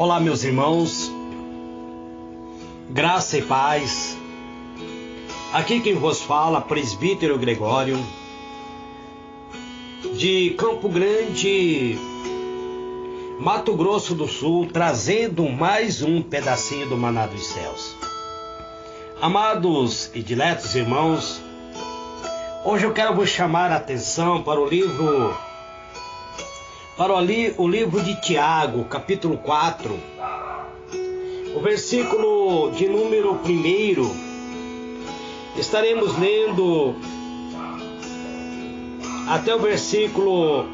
Olá, meus irmãos, graça e paz. Aqui quem vos fala, presbítero Gregório, de Campo Grande, Mato Grosso do Sul, trazendo mais um pedacinho do maná dos céus. Amados e diletos irmãos, hoje eu quero vos chamar a atenção para o livro de Tiago, capítulo 4, o versículo de número 1. Estaremos lendo até o versículo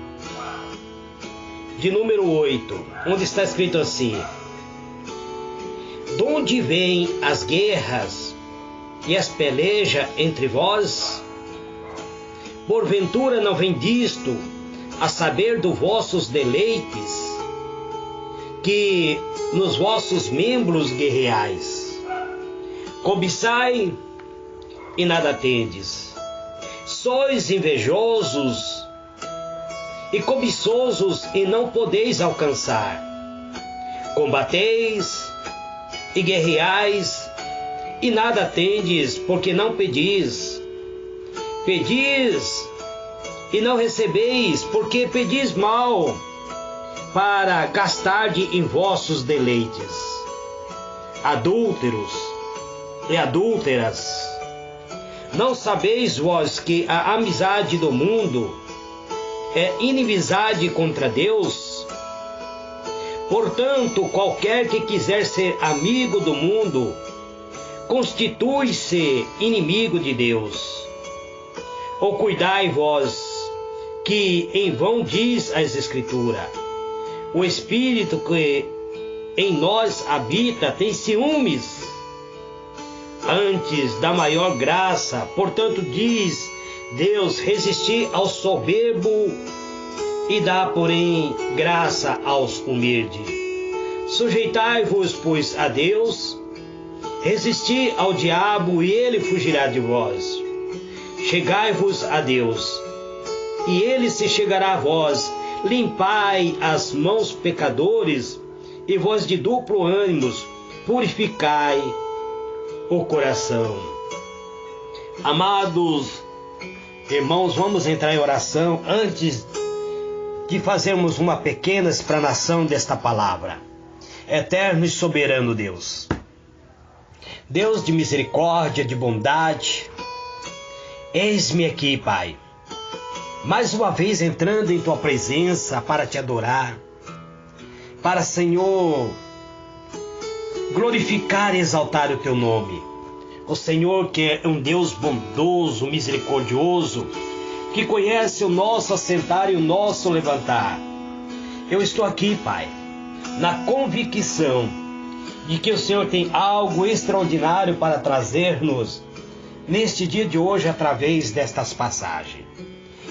de número 8, onde está escrito assim: "Donde vêm as guerras e as pelejas entre vós? Porventura não vem disto, a saber dos vossos deleites, que nos vossos membros guerreais cobiçai e nada tendes, sois invejosos e cobiçosos e não podeis alcançar, combateis e guerreais e nada tendes, porque não pedis, pedis e não recebeis, porque pedis mal, para gastardes em vossos deleites. Adúlteros e adúlteras, não sabeis vós que a amizade do mundo é inimizade contra Deus? Portanto, qualquer que quiser ser amigo do mundo, constitui-se inimigo de Deus. Ou cuidai vós, que em vão diz as Escrituras: o Espírito que em nós habita tem ciúmes antes da maior graça. Portanto, diz Deus: resisti ao soberbo e dá, porém, graça aos humildes. Sujeitai-vos, pois, a Deus, resisti ao diabo e ele fugirá de vós. Chegai-vos a Deus, e ele se chegará a vós. Limpai as mãos, pecadores, e vós de duplo ânimo, purificai o coração." Amados irmãos, vamos entrar em oração antes de fazermos uma pequena explanação desta palavra. Eterno e soberano Deus, Deus de misericórdia, de bondade, eis-me aqui, Pai, mais uma vez entrando em Tua presença para Te adorar, para, Senhor, glorificar e exaltar o Teu nome. O Senhor que é um Deus bondoso, misericordioso, que conhece o nosso assentar e o nosso levantar. Eu estou aqui, Pai, na convicção de que o Senhor tem algo extraordinário para trazer-nos neste dia de hoje através destas passagens.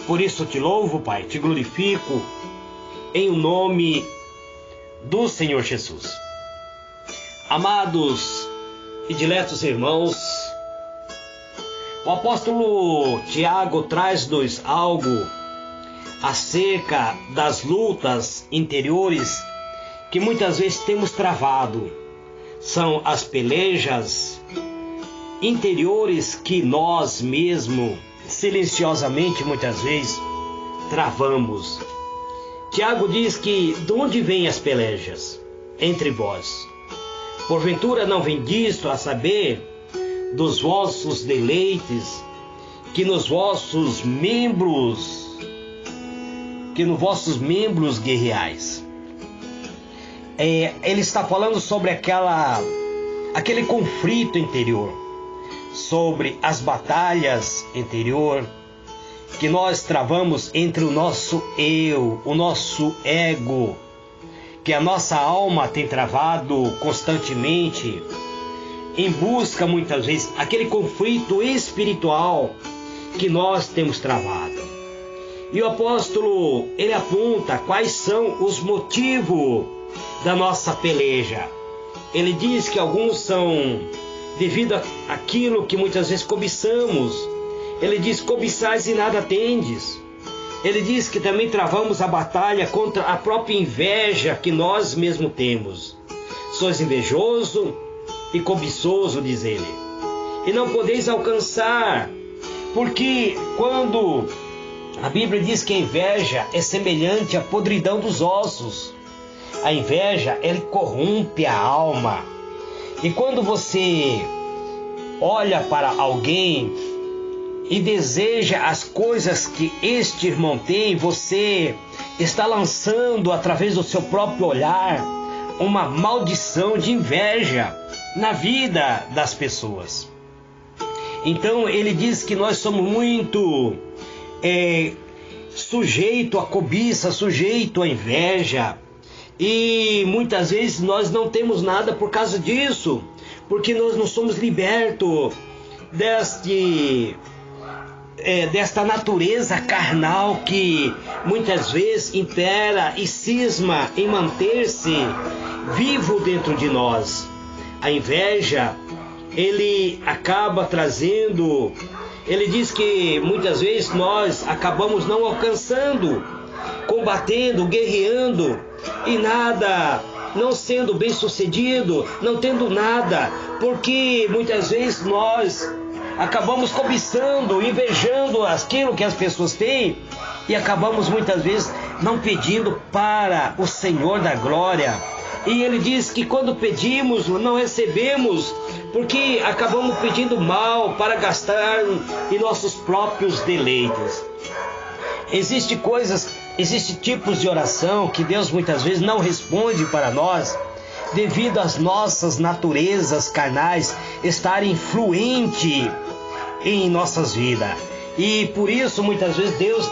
Por isso te louvo, Pai, te glorifico em nome do Senhor Jesus. Amados e diletos irmãos, o apóstolo Tiago traz-nos algo acerca das lutas interiores que muitas vezes temos travado. São as pelejas interiores que nós mesmos, silenciosamente, muitas vezes, travamos. Tiago diz que de onde vêm as pelejas entre vós? Porventura não vem disto, a saber, dos vossos deleites, que nos vossos membros guerreais. Ele está falando sobre aquele conflito interior, sobre as batalhas interior que nós travamos entre o nosso eu, o nosso ego, que a nossa alma tem travado constantemente, em busca muitas vezes aquele conflito espiritual que nós temos travado. E o apóstolo, ele aponta quais são os motivos da nossa peleja. Ele diz que alguns são devido àquilo que muitas vezes cobiçamos. Ele diz: cobiçais e nada tendes. Ele diz que também travamos a batalha contra a própria inveja que nós mesmos temos. Sois invejoso e cobiçoso, diz ele, e não podeis alcançar, porque quando a Bíblia diz que a inveja é semelhante à podridão dos ossos, a inveja, ela corrompe a alma. E quando você olha para alguém e deseja as coisas que este irmão tem, você está lançando através do seu próprio olhar uma maldição de inveja na vida das pessoas. Então ele diz que nós somos muito sujeito à cobiça, sujeito à inveja, e muitas vezes nós não temos nada por causa disso, porque nós não somos libertos desta natureza carnal que muitas vezes impera e cisma em manter-se vivo dentro de nós. A inveja, ele acaba trazendo, ele diz que muitas vezes nós acabamos não alcançando, combatendo, guerreando e nada, não sendo bem sucedido, não tendo nada, porque muitas vezes nós acabamos cobiçando, invejando aquilo que as pessoas têm e acabamos muitas vezes não pedindo para o Senhor da glória. E ele diz que quando pedimos, não recebemos, porque acabamos pedindo mal para gastar em nossos próprios deleites. Existem tipos de oração que Deus muitas vezes não responde para nós, devido às nossas naturezas carnais estarem fluentes em nossas vidas. E por isso muitas vezes Deus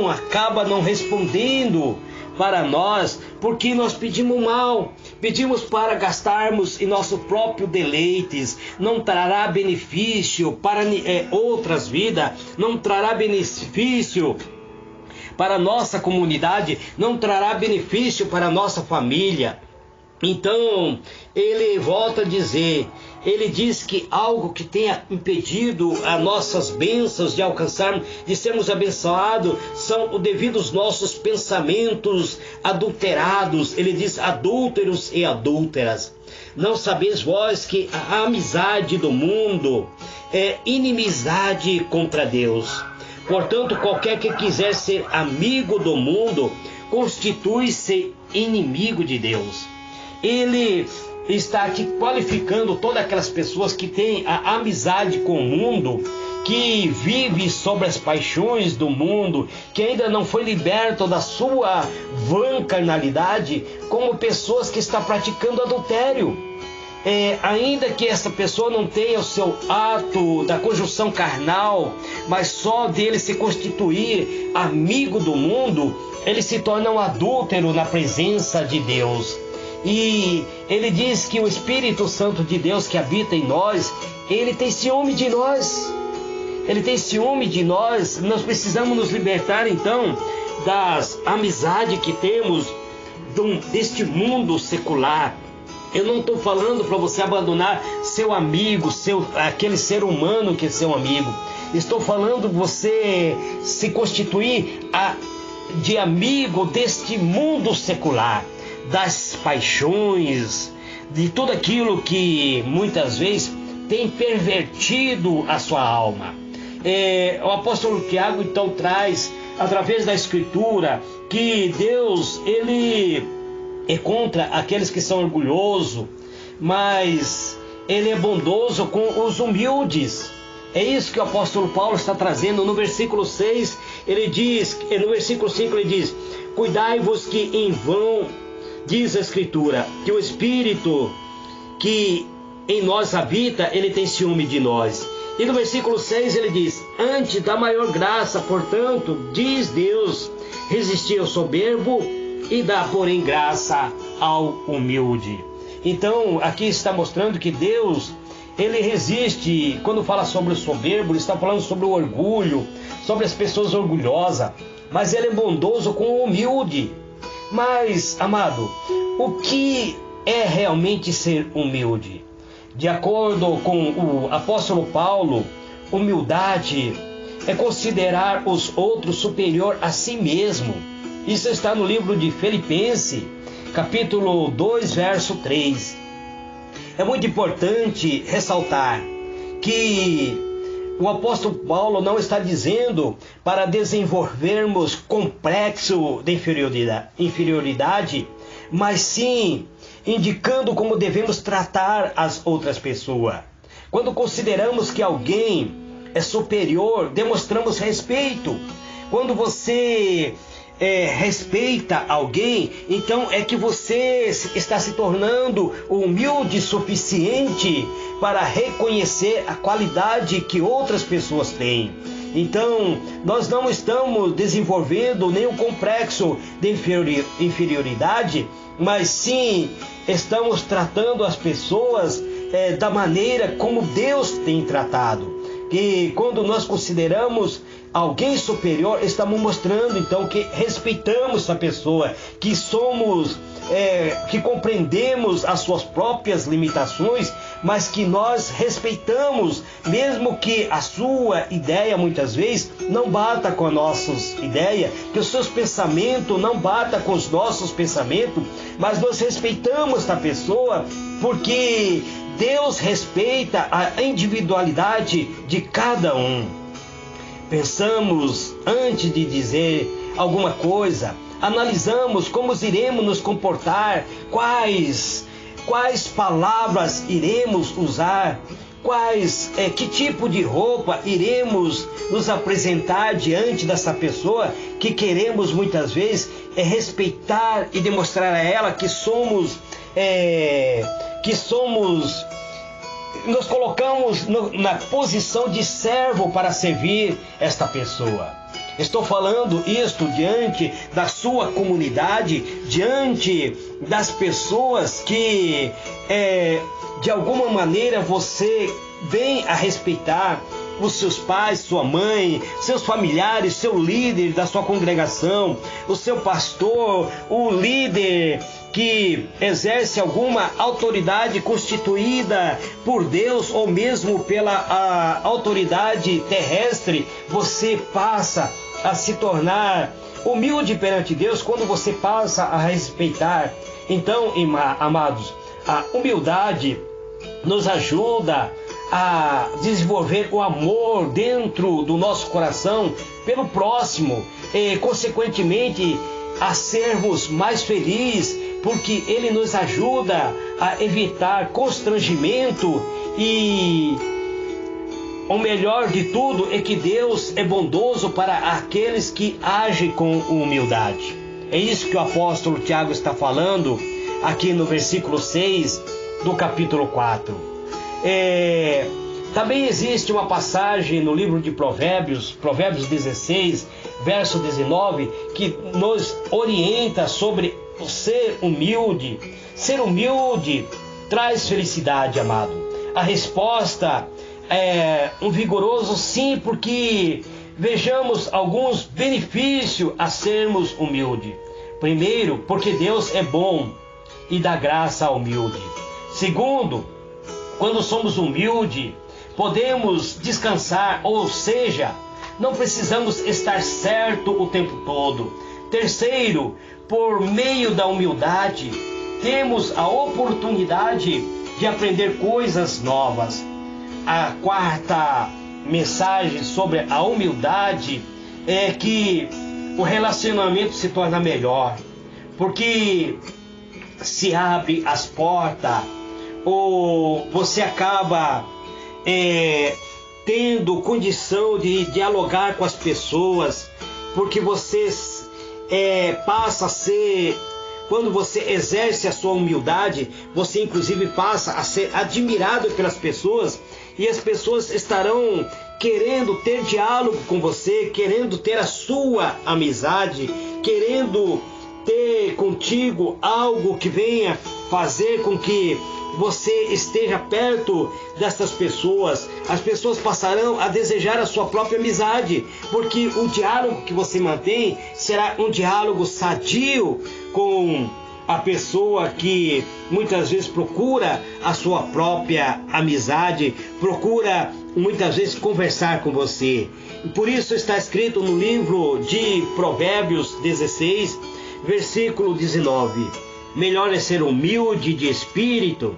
acaba não respondendo para nós, porque nós pedimos mal, pedimos para gastarmos em nosso próprio deleites, não trará benefício para outras vidas, não trará benefício para a nossa comunidade, não trará benefício para a nossa família. Então, ele volta a dizer, ele diz que algo que tenha impedido as nossas bênçãos de alcançarmos, de sermos abençoados, são os devidos nossos pensamentos adulterados. Ele diz adúlteros e adúlteras. Não sabeis vós que a amizade do mundo é inimizade contra Deus. Portanto, qualquer que quiser ser amigo do mundo, constitui-se inimigo de Deus. Ele está aqui qualificando todas aquelas pessoas que têm a amizade com o mundo, que vive sobre as paixões do mundo, que ainda não foi liberto da sua vã carnalidade, como pessoas que estão praticando adultério. Ainda que essa pessoa não tenha o seu ato da conjunção carnal, mas só dele se constituir amigo do mundo, ele se torna um adúltero na presença de Deus. E ele diz que o Espírito Santo de Deus que habita em nós, ele tem ciúme de nós. Ele tem ciúme de nós. Nós precisamos nos libertar então das amizades que temos deste mundo secular. Eu não estou falando para você abandonar seu amigo, aquele ser humano que é seu amigo. Estou falando você se constituir de amigo deste mundo secular, das paixões, de tudo aquilo que muitas vezes tem pervertido a sua alma. O apóstolo Tiago então traz, através da Escritura, que Deus, ele é contra aqueles que são orgulhosos, mas ele é bondoso com os humildes. É isso que o apóstolo Paulo está trazendo no versículo 6. Ele diz, no versículo 5 ele diz: cuidai-vos que em vão, diz a Escritura, que o Espírito que em nós habita, ele tem ciúme de nós. E no versículo 6 ele diz: antes da maior graça, portanto, diz Deus, resisti ao soberbo e dá, porém, graça ao humilde. Então, aqui está mostrando que Deus, ele resiste. Quando fala sobre o soberbo, ele está falando sobre o orgulho, sobre as pessoas orgulhosas, mas ele é bondoso com o humilde. Mas, amado, o que é realmente ser humilde? De acordo com o apóstolo Paulo, humildade é considerar os outros superior a si mesmo. Isso está no livro de Filipenses, capítulo 2, verso 3. é muito importante ressaltar que o apóstolo Paulo não está dizendo para desenvolvermos complexo de inferioridade, mas sim indicando como devemos tratar as outras pessoas. Quando consideramos que alguém é superior, demonstramos respeito. Quando você respeita alguém, então é que você está se tornando humilde o suficiente para reconhecer a qualidade que outras pessoas têm. Então, nós não estamos desenvolvendo nenhum complexo de inferioridade, mas sim estamos tratando as pessoas da maneira como Deus tem tratado. E quando nós consideramos alguém superior, estamos mostrando então que respeitamos a pessoa, que somos, que compreendemos as suas próprias limitações, mas que nós respeitamos, mesmo que a sua ideia muitas vezes não bata com as nossas ideias, que os seus pensamentos não batam com os nossos pensamentos, mas nós respeitamos a pessoa porque Deus respeita a individualidade de cada um. Pensamos antes de dizer alguma coisa, analisamos como iremos nos comportar, quais palavras iremos usar, que tipo de roupa iremos nos apresentar diante dessa pessoa que queremos muitas vezes respeitar e demonstrar a ela que nos colocamos na posição de servo para servir esta pessoa. Estou falando isto diante da sua comunidade, diante das pessoas que de alguma maneira você vem a respeitar, os seus pais, sua mãe, seus familiares, seu líder da sua congregação, o seu pastor, o líder que exerce alguma autoridade constituída por Deus ou mesmo pela autoridade terrestre. Você passa a se tornar humilde perante Deus quando você passa a respeitar. Então, amados, a humildade nos ajuda a desenvolver o amor dentro do nosso coração pelo próximo e, consequentemente, a sermos mais felizes, porque ele nos ajuda a evitar constrangimento e o melhor de tudo é que Deus é bondoso para aqueles que agem com humildade. É isso que o apóstolo Tiago está falando aqui no versículo 6 do capítulo 4. Também existe uma passagem no livro de Provérbios 16, verso 19, que nos orienta sobre o ser humilde. Ser humilde traz felicidade, amado. A resposta é um vigoroso sim, porque vejamos alguns benefícios a sermos humildes. Primeiro, porque Deus é bom e dá graça ao humilde. Segundo, quando somos humildes, podemos descansar, ou seja, não precisamos estar certo o tempo todo. Terceiro, por meio da humildade, temos a oportunidade de aprender coisas novas. A quarta mensagem sobre a humildade é que o relacionamento se torna melhor, porque se abre as portas, ou você acaba tendo condição de dialogar com as pessoas, porque você passa a ser, quando você exerce a sua humildade, você inclusive passa a ser admirado pelas pessoas, e as pessoas estarão querendo ter diálogo com você, querendo ter a sua amizade, querendo ter contigo algo que venha fazer com que você esteja perto dessas pessoas. As pessoas passarão a desejar a sua própria amizade, porque o diálogo que você mantém será um diálogo sadio com a pessoa que muitas vezes procura a sua própria amizade, procura muitas vezes conversar com você. Por isso está escrito no livro de Provérbios 16, versículo 19: melhor é ser humilde de espírito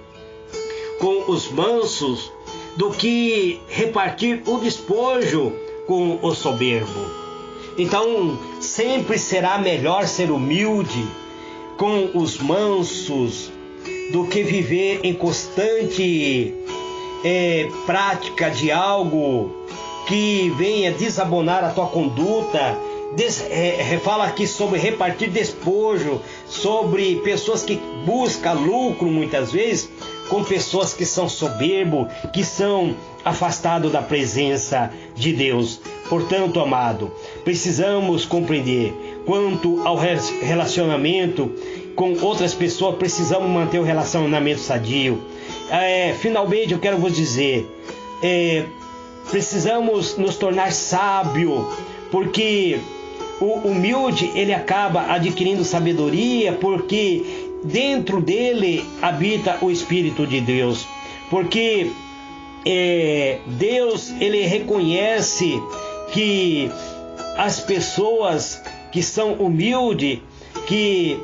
com os mansos do que repartir o despojo com o soberbo. Então, sempre será melhor ser humilde com os mansos do que viver em constante prática de algo que venha desabonar a tua conduta. Fala aqui sobre repartir despojo, sobre pessoas que buscam lucro muitas vezes, com pessoas que são soberbos, que são afastados da presença de Deus. Portanto, amado, precisamos compreender quanto ao relacionamento com outras pessoas, precisamos manter o relacionamento sadio. Finalmente, eu quero vos dizer, precisamos nos tornar sábio, porque o humilde, ele acaba adquirindo sabedoria, porque dentro dele habita o Espírito de Deus. Porque Deus, ele reconhece que as pessoas que são humildes, que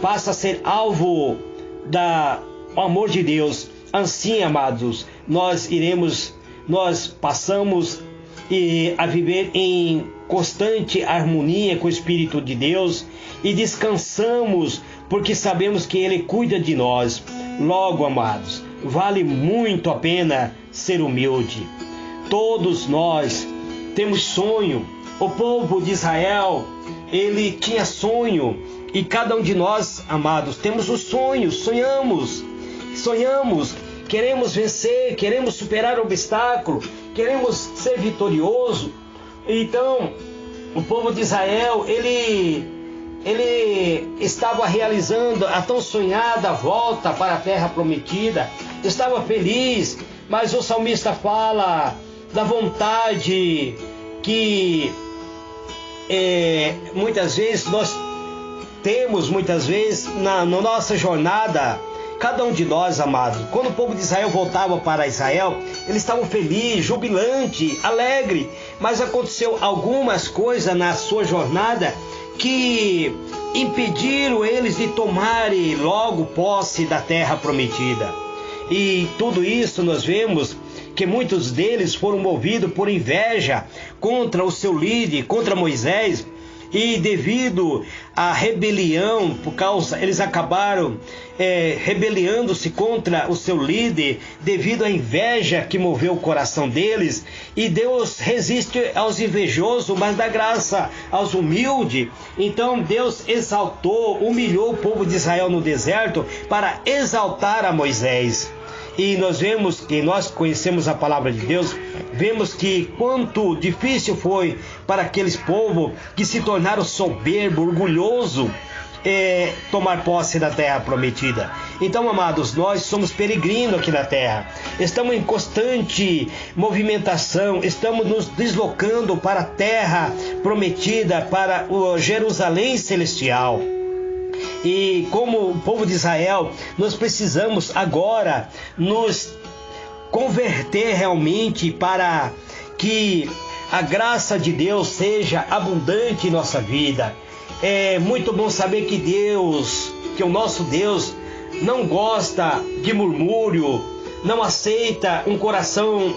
passam a ser alvo do amor de Deus. Assim, amados, nós passamos a viver em constante harmonia com o Espírito de Deus e descansamos porque sabemos que Ele cuida de nós. Logo, amados, vale muito a pena ser humilde. Todos nós temos sonho. O povo de Israel, ele tinha sonho, e cada um de nós, amados, temos os sonhos, sonhamos, queremos vencer, queremos superar obstáculo, queremos ser vitorioso. Então, o povo de Israel, ele estava realizando a tão sonhada volta para a terra prometida, estava feliz, mas o salmista fala da vontade que muitas vezes nós temos, na nossa jornada. Cada um de nós, amados, quando o povo de Israel voltava para Israel, eles estavam felizes, jubilantes, alegres, mas aconteceu algumas coisas na sua jornada que impediram eles de tomarem logo posse da terra prometida. E tudo isso nós vemos que muitos deles foram movidos por inveja contra o seu líder, contra Moisés, e devido à rebelião, eles acabaram rebelando-se contra o seu líder, devido à inveja que moveu o coração deles. E Deus resiste aos invejosos, mas dá graça aos humildes. Então Deus humilhou o povo de Israel no deserto para exaltar a Moisés. E nós vemos que nós conhecemos a palavra de Deus, vemos que quanto difícil foi para aqueles povos que se tornaram soberbos, orgulhosos, tomar posse da terra prometida. Então, amados, nós somos peregrinos aqui na terra, estamos em constante movimentação, estamos nos deslocando para a terra prometida, para o Jerusalém celestial. E como o povo de Israel, nós precisamos agora nos converter realmente para que a graça de Deus seja abundante em nossa vida. É muito bom saber que o nosso Deus não gosta de murmúrio, não aceita um coração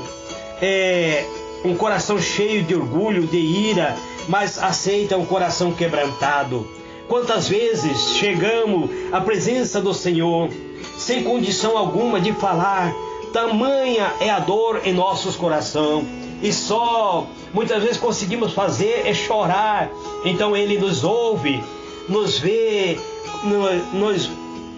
cheio de orgulho, de ira, mas aceita um coração quebrantado. Quantas vezes chegamos à presença do Senhor sem condição alguma de falar, tamanha é a dor em nossos corações, e só muitas vezes conseguimos fazer é chorar. Então Ele nos ouve, nos vê,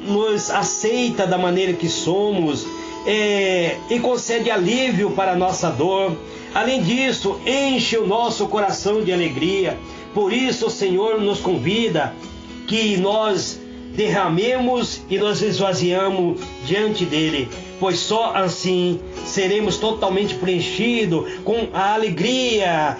nos aceita da maneira que somos, e concede alívio para a nossa dor. Além disso, enche o nosso coração de alegria. Por isso o Senhor nos convida que nós derramemos e nos esvaziamos diante dele, pois só assim seremos totalmente preenchidos com a alegria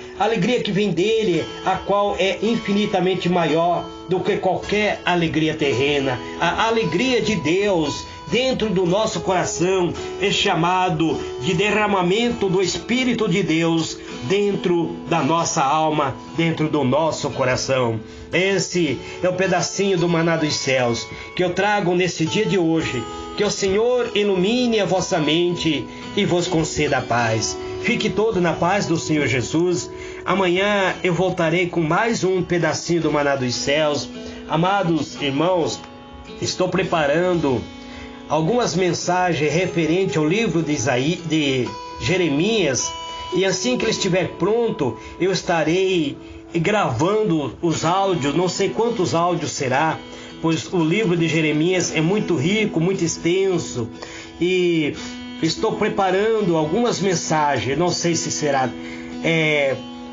que vem dele, a qual é infinitamente maior do que qualquer alegria terrena. A alegria de Deus dentro do nosso coração é chamado de derramamento do Espírito de Deus dentro da nossa alma, dentro do nosso coração. Esse é o pedacinho do maná dos céus que eu trago nesse dia de hoje. Que o Senhor ilumine a vossa mente e vos conceda a paz. Fique todo na paz do Senhor Jesus. Amanhã eu voltarei com mais um pedacinho do maná dos céus. Amados irmãos, estou preparando algumas mensagens referentes ao livro de Jeremias, e assim que ele estiver pronto, eu estarei gravando os áudios, não sei quantos áudios será, pois o livro de Jeremias é muito rico, muito extenso, e estou preparando algumas mensagens, não sei se será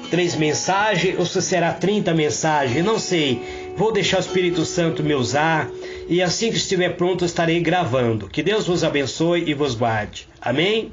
3 mensagens ou se será 30 mensagens, não sei. Vou deixar o Espírito Santo me usar, e assim que estiver pronto estarei gravando. Que Deus vos abençoe e vos guarde. Amém?